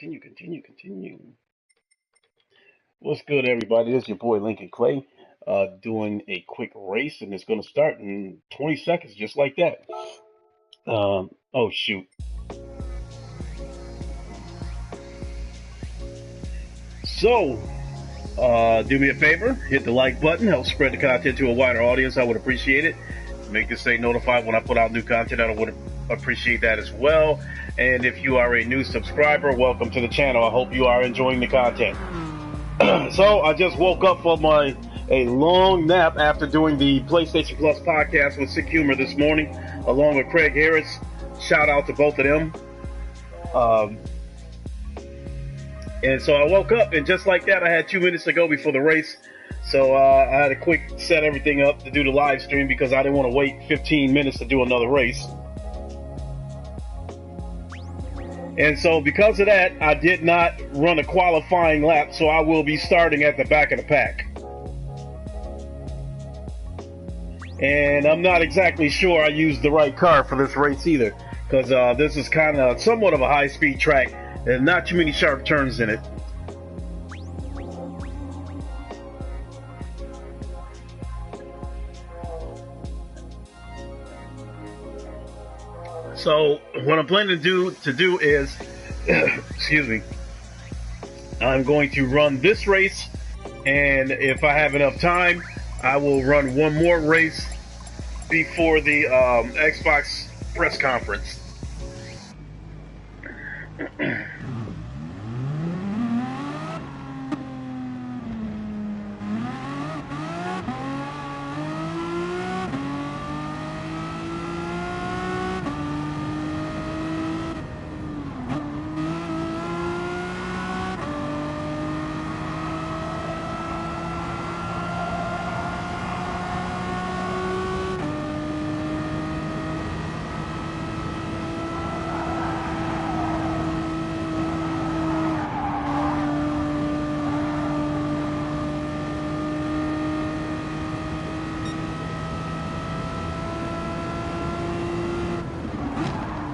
Continue. What's good, everybody? This is your boy Lincoln Clay, doing a quick race, and it's going to start in 20 seconds, just like that. Oh shoot. So, do me a favor, hit the like button, help spread the content to a wider audience. I would appreciate it. Make this stay notified when I put out new content. I would appreciate that as well. And if you are a new subscriber, welcome to the channel. I hope you are enjoying the content. So I just woke up from a long nap after doing the PlayStation Plus podcast with Sick Humor this morning, along with Craig Harris. Shout out to both of them. And so I woke up, and just like that, I had 2 minutes to go before the race. So I had to quick set everything up to do the live stream because I didn't want to wait 15 minutes to do another race. And so because of that, I did not run a qualifying lap, so I will be starting at the back of the pack. And I'm not exactly sure I used the right car for this race either, because this is kind of somewhat of a high-speed track. There's not too many sharp turns in it. So what I'm planning to do is, excuse me, I'm going to run this race, and if I have enough time, I will run one more race before the Xbox press conference.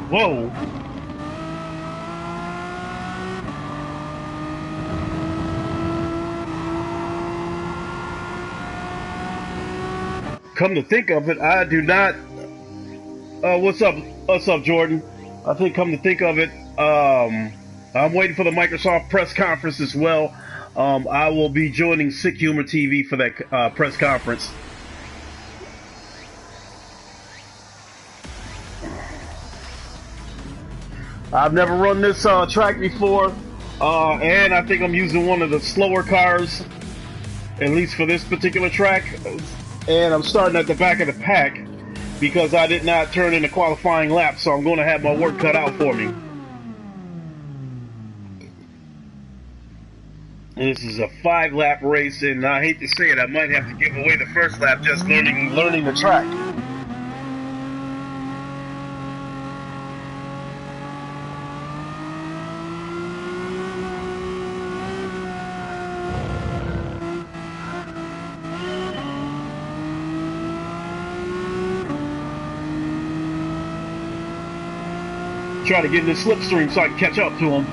Whoa. Come to think of it, I do not. What's up, Jordan? I think, come to think of it, I'm waiting for the Microsoft press conference as well. I will be joining Sick Humor TV for that press conference. I've never run this track before, and I think I'm using one of the slower cars, at least for this particular track. And I'm starting at the back of the pack because I did not turn in a qualifying lap, so I'm going to have my work cut out for me. And this is a 5-lap race, and I hate to say it, I might have to give away the first lap just learning the track. Try to get in the slipstream so I can catch up to him.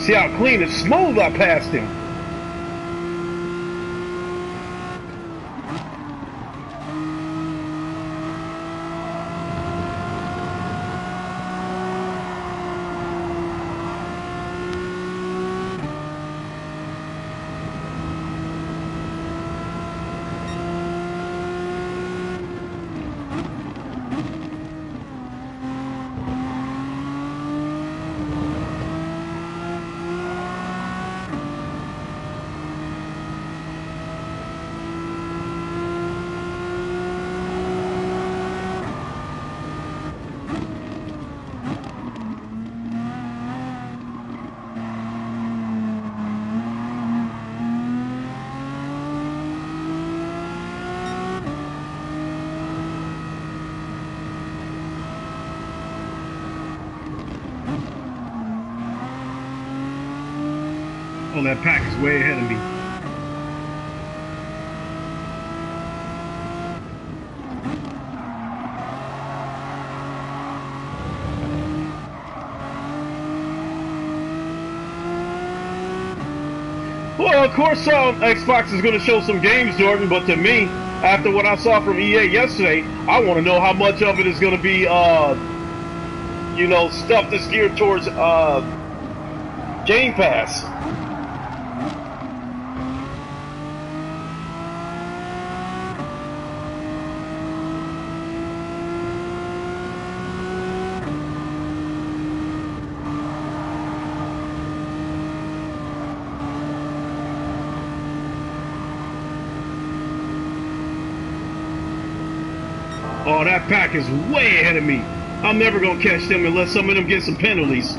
See how clean and smooth I passed him. that pack is way ahead of me. Well, of course, Xbox is going to show some games, Jordan, but to me, after what I saw from EA yesterday, I want to know how much of it is going to be, you know, stuff that's geared towards Game Pass. Oh, that pack is way ahead of me. I'm never going to catch them unless some of them get some penalties.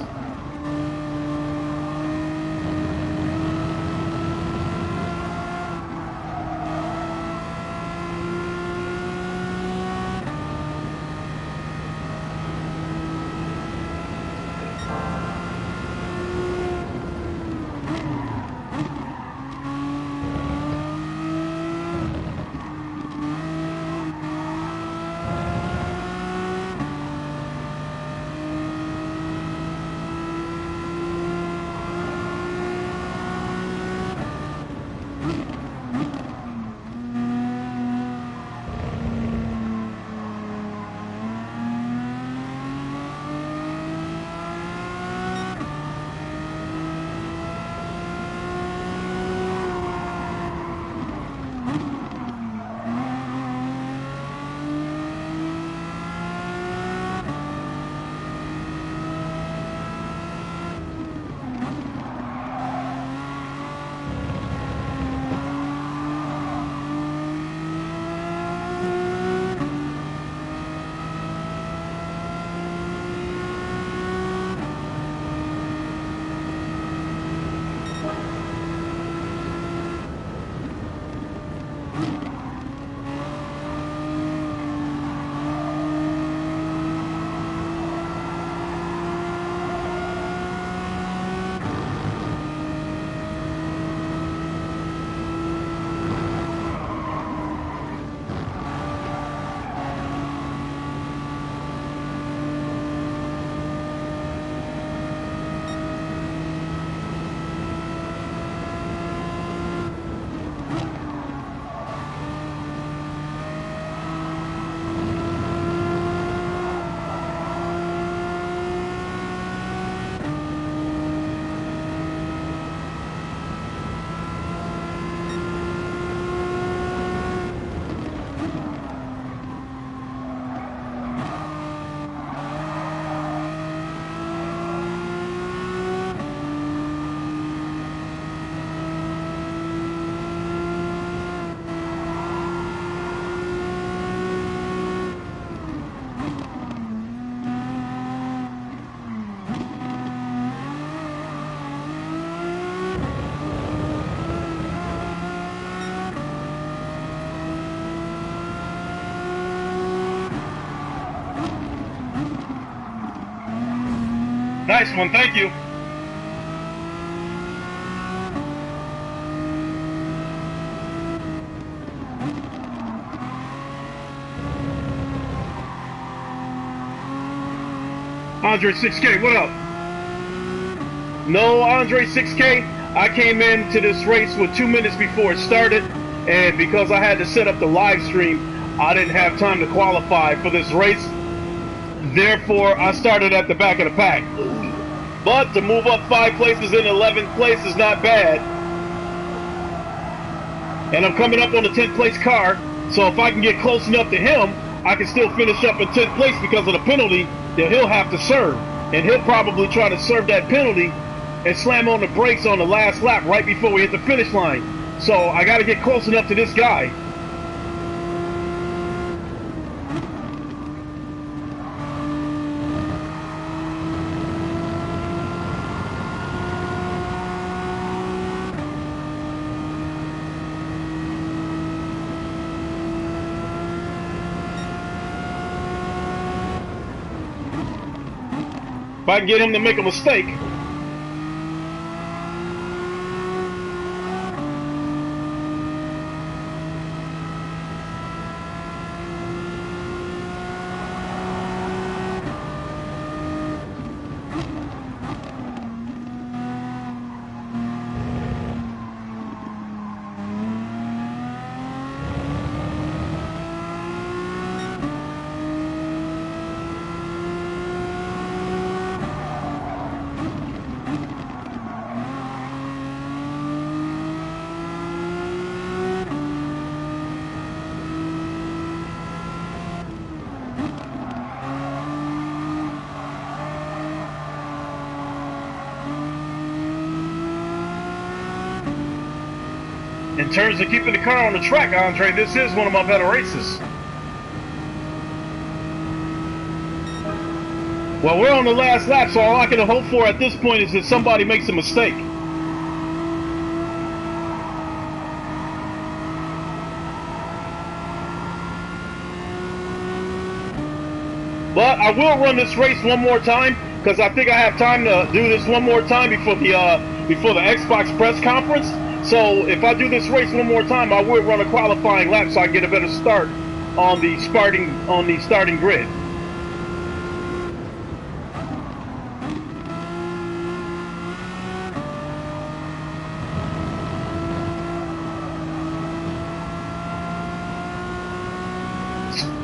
Nice one, thank you. Andre 6K, what up? No, Andre 6K, I came into this race with 2 minutes before it started, and because I had to set up the live stream, I didn't have time to qualify for this race. Therefore, I started at the back of the pack. But to move up 5 places in 11th place is not bad. And I'm coming up on the 10th place car, so if I can get close enough to him, I can still finish up in 10th place because of the penalty that he'll have to serve. And he'll probably try to serve that penalty and slam on the brakes on the last lap right before we hit the finish line. So I got to get close enough to this guy. If I can get him to make a mistake. In terms of keeping the car on the track, Andre, this is one of my better races. Well, we're on the last lap, so all I can hope for at this point is that somebody makes a mistake. But I will run this race one more time because I think I have time to do this one more time before the Xbox press conference. So if I do this race one more time, I will run a qualifying lap so I can get a better start on the starting grid.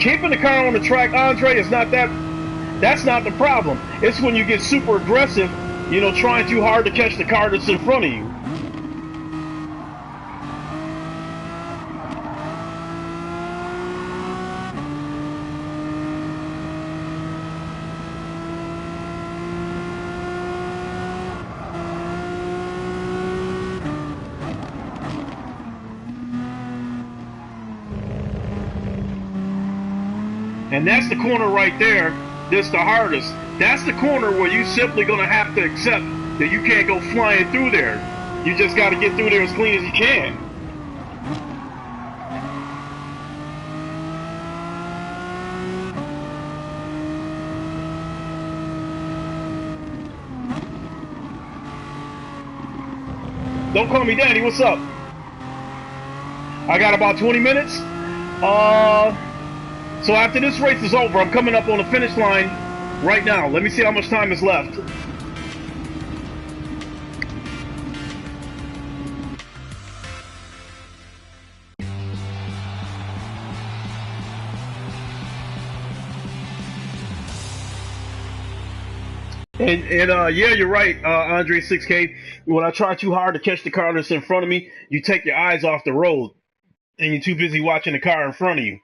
Keeping the car on the track, Andre, is that's not the problem. It's when you get super aggressive, you know, trying too hard to catch the car that's in front of you. And that's the corner right there that's the hardest. That's the corner where you simply going to have to accept that you can't go flying through there. You just got to get through there as clean as you can. Don't call me Daddy, what's up? I got about 20 minutes. So after this race is over, I'm coming up on the finish line right now. Let me see how much time is left. And yeah, you're right, Andre 6K. When I try too hard to catch the car that's in front of me, you take your eyes off the road, and you're too busy watching the car in front of you.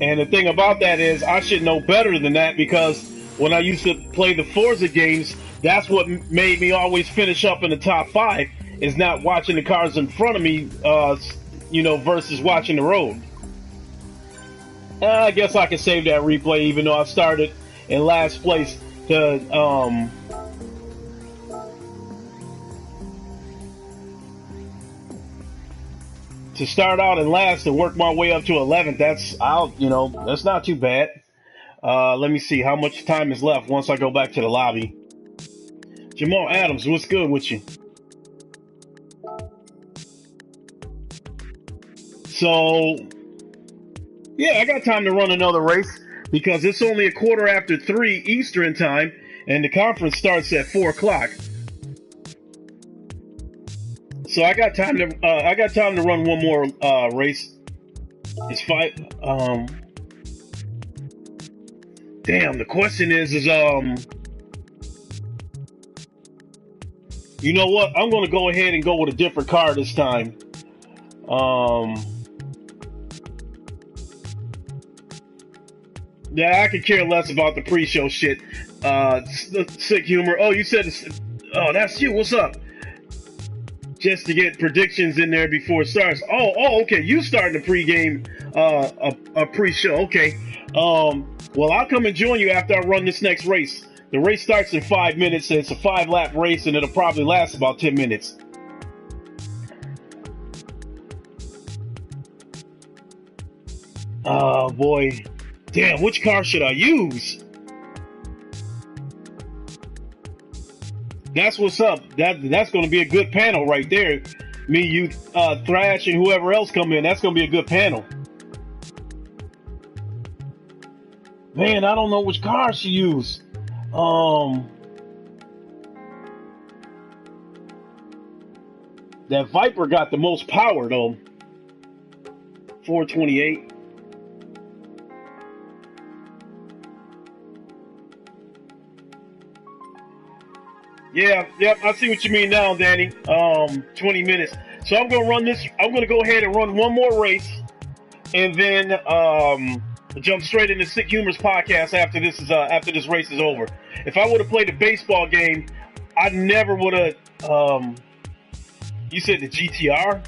And the thing about that is, I should know better than that, because when I used to play the Forza games, that's what made me always finish up in the top 5, is not watching the cars in front of me, you know, versus watching the road. I guess I can save that replay, even though I started in last place to start out in last and work my way up to 11th. That's out, you know, that's not too bad. Let me see how much time is left once I go back to the lobby. Jamal Adams, what's good with you? So yeah, I got time to run another race because it's only 3:15 Eastern time and the conference starts at 4 o'clock. So I got time to run one more race. It's 5. Damn. The question is you know what? I'm going to go ahead and go with a different car this time. Yeah, I could care less about the pre-show shit. Sick humor. Oh, you said, oh, that's you. What's up? Just to get predictions in there before it starts. Oh, okay. You starting the pregame, a pre-show. Okay. Well, I'll come and join you after I run this next race. The race starts in 5 minutes. It's a 5-lap race, and it'll probably last about 10 minutes. Oh boy. Damn, which car should I use? That's what's up. That's going to be a good panel right there. Me, you, Thrash, and whoever else come in. That's going to be a good panel. Man, I don't know which car to use. That Viper got the most power though. 428. Yeah, yep, I see what you mean now, Danny. 20 minutes. So I'm gonna run this. I'm gonna go ahead and run one more race, and then jump straight into Sick Humor's podcast after this race is over. If I would have played a baseball game, I never would have You said the GTR?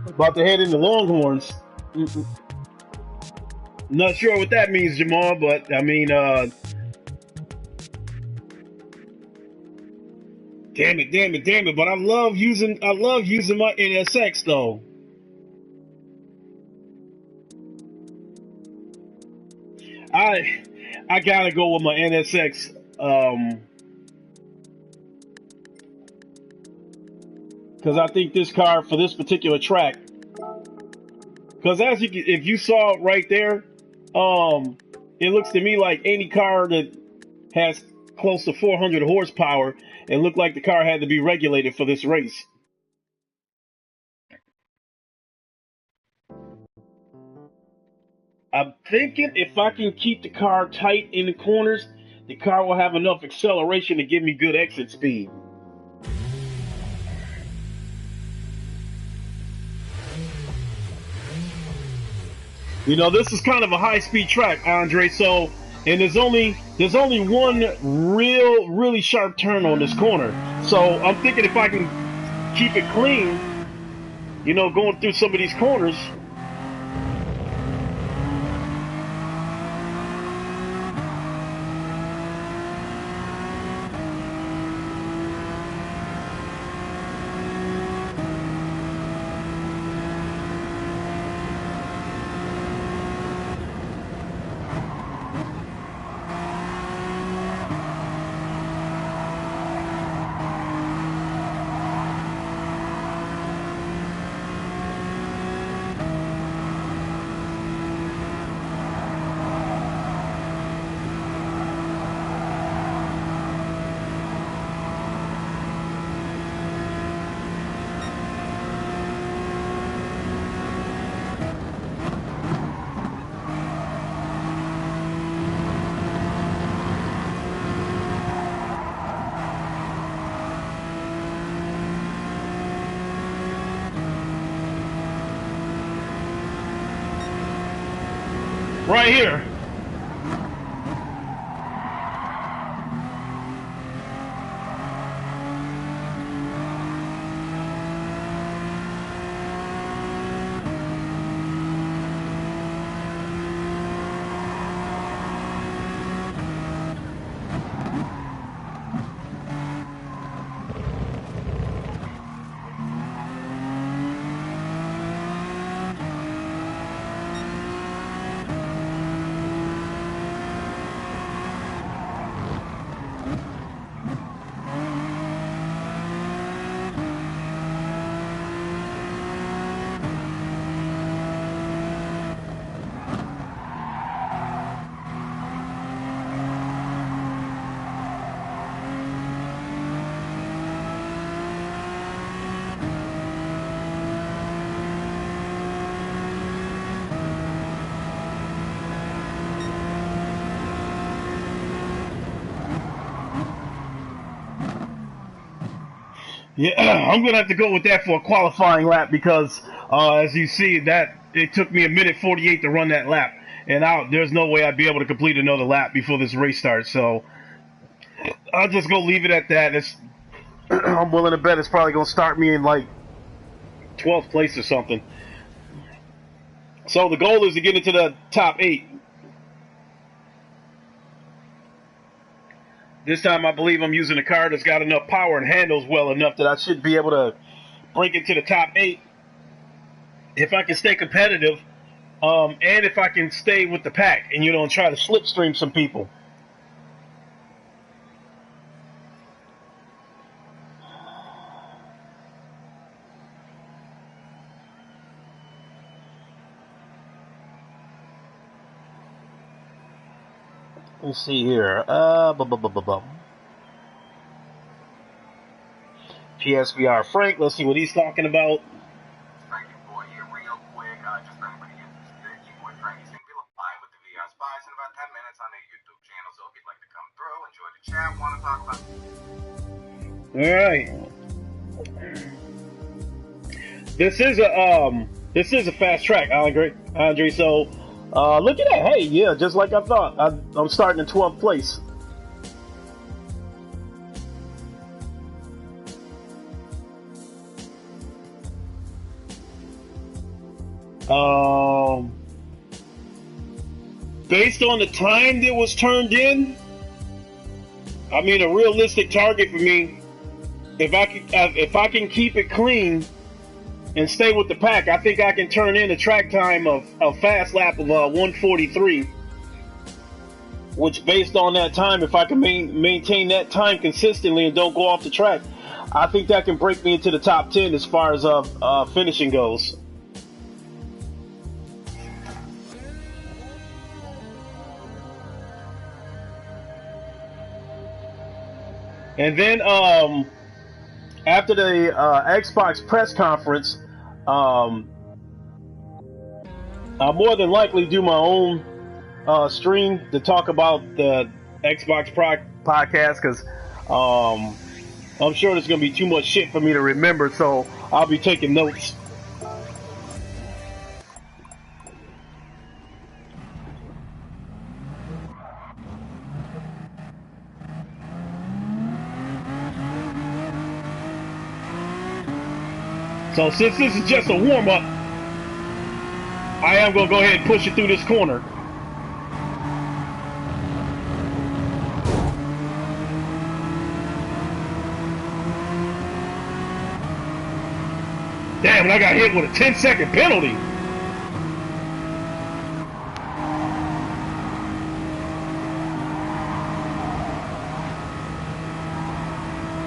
About to head into Longhorns. Not sure what that means, Jamal, but I mean, damn it. But I love using my NSX though. I gotta go with my NSX. Because I think this car for this particular track. Because if you saw it right there, it looks to me like any car that has close to 400 horsepower, it looked like the car had to be regulated for this race. I'm thinking if I can keep the car tight in the corners, the car will have enough acceleration to give me good exit speed. You know, this is kind of a high-speed track, Andre, so, and there's only one really sharp turn on this corner. So I'm thinking if I can keep it clean, you know, going through some of these corners. Right here. Yeah, I'm gonna have to go with that for a qualifying lap because, as you see, that it took me 1:48 to run that lap, and there's no way I'd be able to complete another lap before this race starts. So I'll just go leave it at that. I'm willing to bet it's probably gonna start me in like 12th place or something. So the goal is to get into the top 8. This time I believe I'm using a car that's got enough power and handles well enough that I should be able to break into the top 8 if I can stay competitive, and if I can stay with the pack and, you know, and try to slipstream some people. Let's see here. PSVR Frank, let's see what he's talking about. Frank, your boy here real quick. Just for anybody interested, your boy Frank is going to be live with the VR Spies in about 10 minutes on their YouTube channel. So if you'd like to come through, enjoy the chat, want to talk about. All right. This is a fast track, Andre. So Look at that. Hey, yeah, just like I thought. I'm starting in 12th place. Based on the time that was turned in, I mean, a realistic target for me, if I can keep it clean and stay with the pack, I think I can turn in a track time of a fast lap of 1:43. Which, based on that time, if I can maintain that time consistently and don't go off the track, I think that can break me into the top 10 as far as finishing goes. And then after the Xbox press conference, I'll more than likely do my own stream to talk about the Xbox podcast, because I'm sure there's going to be too much shit for me to remember, so I'll be taking notes. So since this is just a warm-up, I am going to go ahead and push it through this corner. Damn, and I got hit with a 10-second penalty.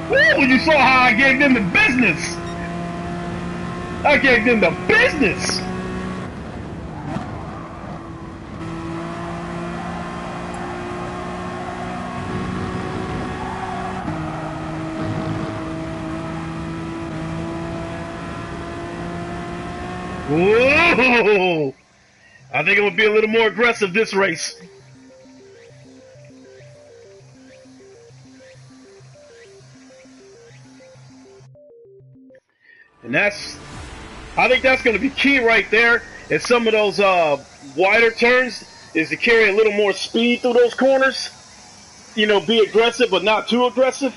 Woo, you saw how I gave them the business. I gave them the business. Whoa! I think it would be a little more aggressive this race. And I think that's going to be key right there. Is some of those wider turns is to carry a little more speed through those corners. You know, be aggressive but not too aggressive.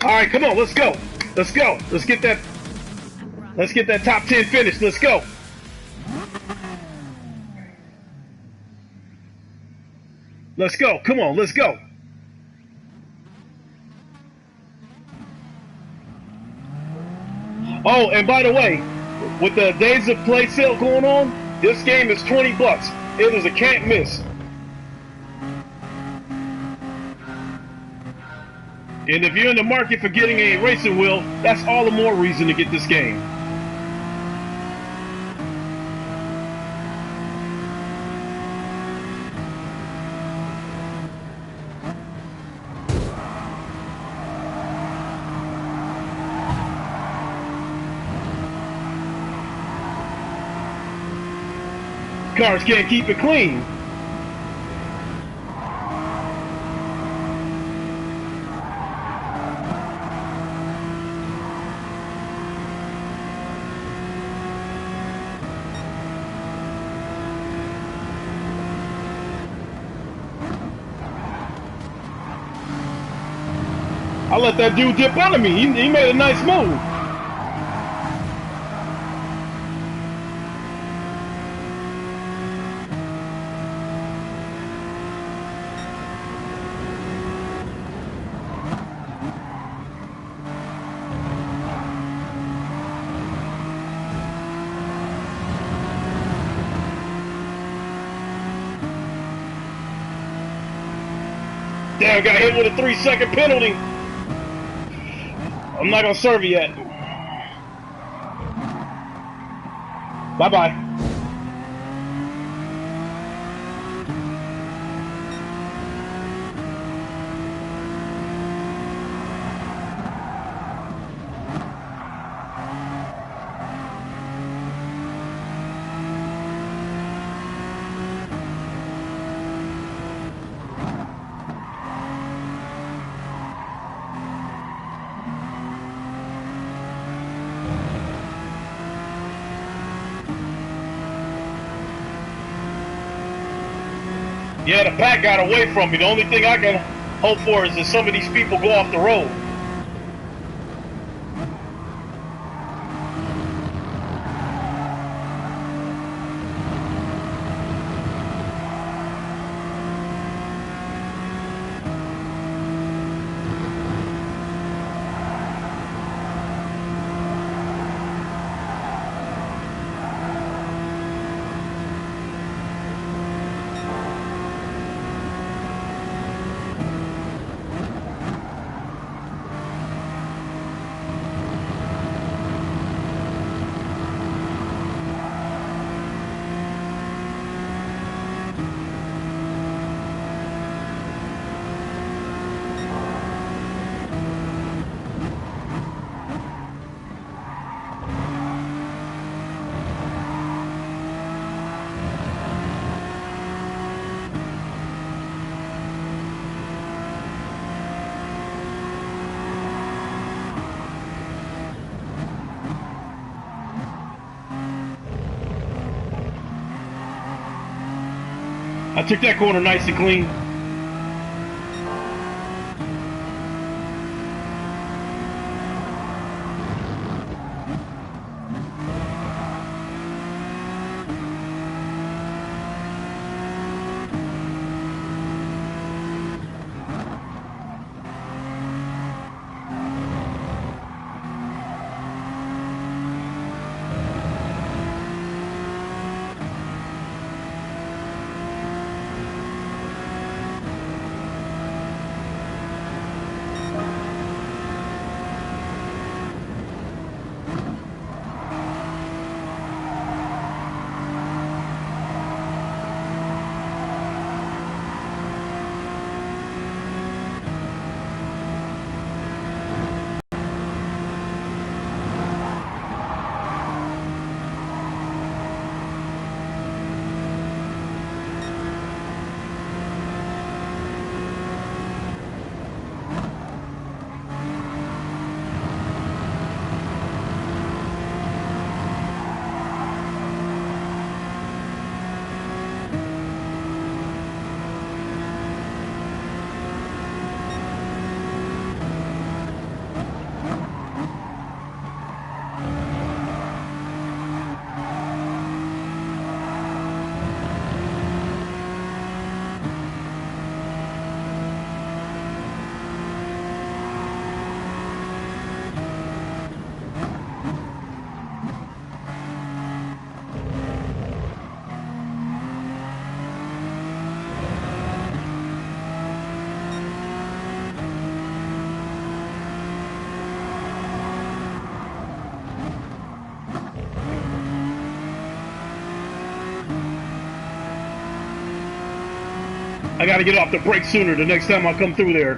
All right, come on, let's go. Let's go. Let's get that top 10 finished. Let's go. Let's go. Come on, let's go. Oh, and by the way, with the Days of Play sale going on, this game is $20. It is a can't miss. And if you're in the market for getting a racing wheel, that's all the more reason to get this game. Cars can't keep it clean. I let that dude dip under me. He made a nice move. Damn, got hit with a 3-second penalty. I'm not gonna serve you yet. Bye-bye. Yeah, the pack got away from me. The only thing I can hope for is that some of these people go off the road. I took that corner nice and clean. I gotta get off the brake sooner the next time I come through there.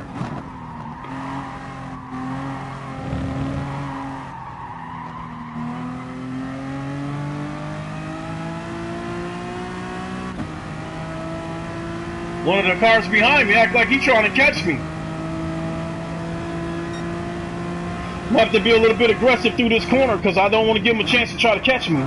One of the cars behind me act like he's trying to catch me. I'm gonna have to be a little bit aggressive through this corner because I don't want to give him a chance to try to catch me.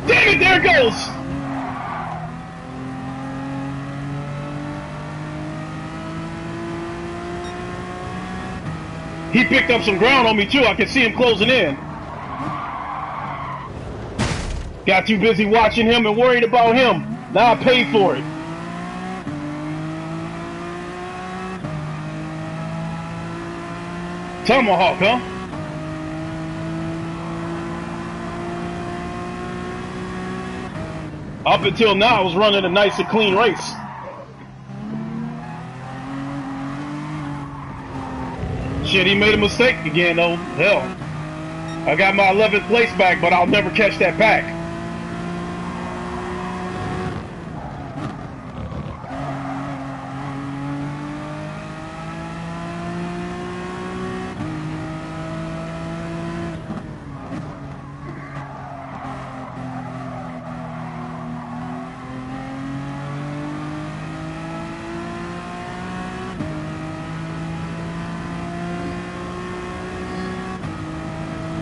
Damn it, there it goes! He picked up some ground on me too, I can see him closing in. Got too busy watching him and worried about him. Now I paid for it. Tomahawk, huh? Up until now, I was running a nice and clean race. Shit, he made a mistake again, though. Hell, I got my 11th place back, but I'll never catch that pack.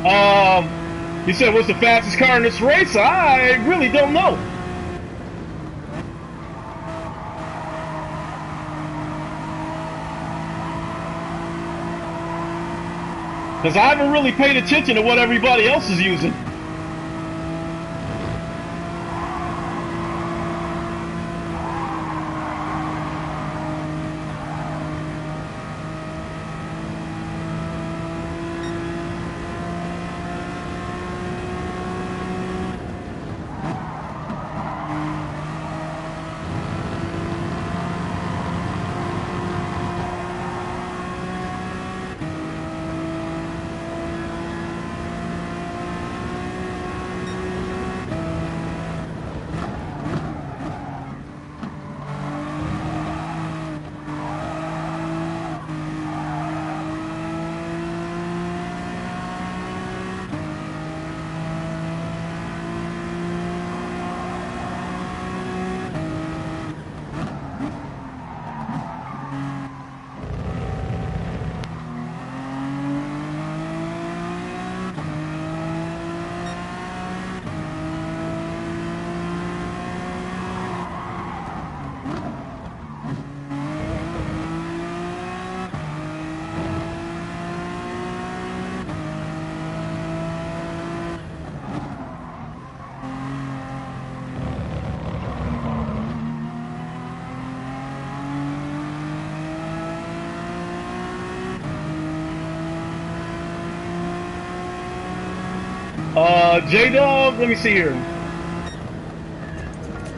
You said what's the fastest car in this race? I really don't know. Because I haven't really paid attention to what everybody else is using. J-Dog, let me see here.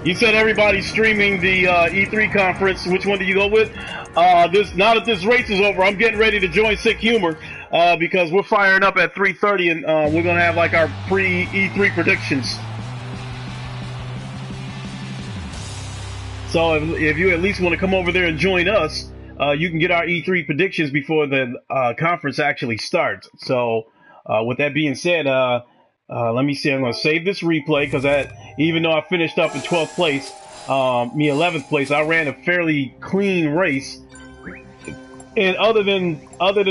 You said everybody's streaming the E3 conference. Which one did you go with? Now that this race is over, I'm getting ready to join Sick Humor because we're firing up at 3:30 and we're gonna have like our pre-E3 predictions. So if you at least want to come over there and join us, you can get our E3 predictions before the conference actually starts. So with that being said, let me see. I'm going to save this replay because even though I finished up in 12th place, 11th place, I ran a fairly clean race. And other than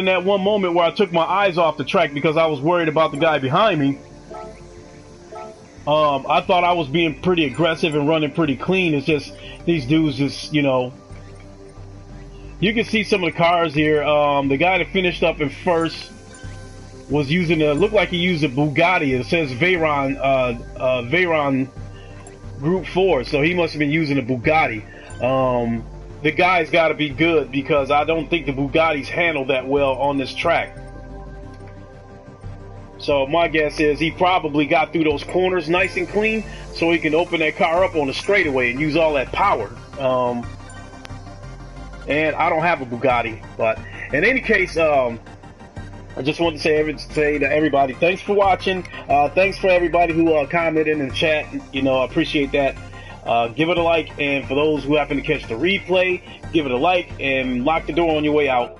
that one moment where I took my eyes off the track because I was worried about the guy behind me, I thought I was being pretty aggressive and running pretty clean. It's just these dudes just, you know. You can see some of the cars here. The guy that finished up in first was using looked like he used a Bugatti. It says Veyron Group 4, so he must have been using a Bugatti. The guy's got to be good because I don't think the Bugattis handle that well on this track. So my guess is he probably got through those corners nice and clean so he can open that car up on the straightaway and use all that power. And I don't have a Bugatti, but in any case, I just want to say to everybody, thanks for watching. Thanks for everybody who commented in the chat. You know, I appreciate that. Give it a like, and for those who happen to catch the replay, give it a like and lock the door on your way out.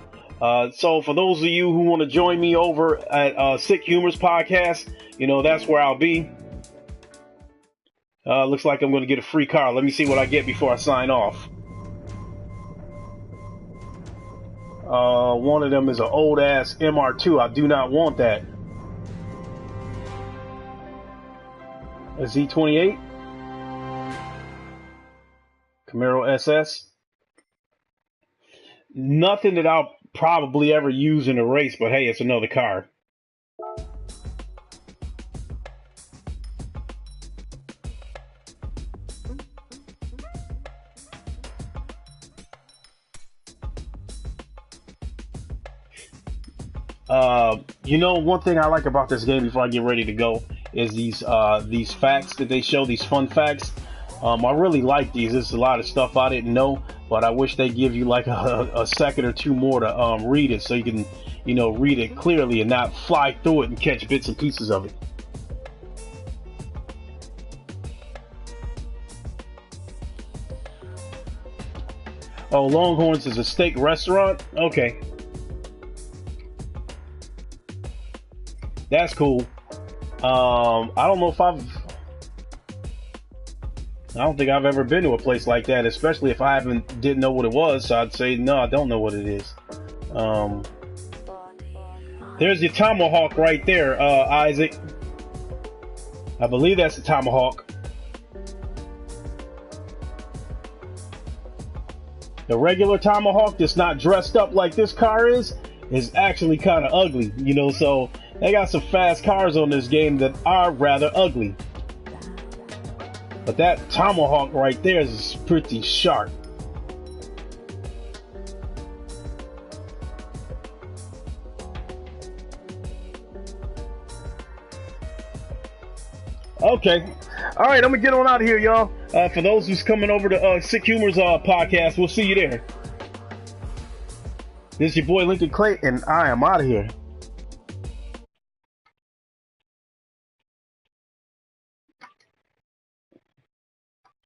So for those of you who want to join me over at Sick Humor's podcast, you know, that's where I'll be. Looks like I'm going to get a free car. Let me see what I get before I sign off. One of them is an old ass MR2. I do not want that. A Z28 Camaro SS. Nothing that I'll probably ever use in a race, but hey, it's another car. You know, one thing I like about this game before I get ready to go is these facts that they show, these fun facts. I really like these. There's a lot of stuff I didn't know, but I wish they give you like a second or two more to read it so you can, you know, read it clearly and not fly through it and catch bits and pieces of it. Oh, Longhorns is a steak restaurant? Okay. That's cool. I don't know if I don't think I've ever been to a place like that, especially if I didn't know what it was. So I'd say no, I don't know what it is. There's your Tomahawk right there, Isaac. I believe that's the Tomahawk. The regular Tomahawk that's not dressed up like this car is actually kind of ugly, you know, so they got some fast cars on this game that are rather ugly. But that Tomahawk right there is pretty sharp. Okay. All right, I'm going to get on out of here, y'all. For those who's coming over to Sick Humor's podcast, we'll see you there. This is your boy Lincoln Clay, and I am out of here.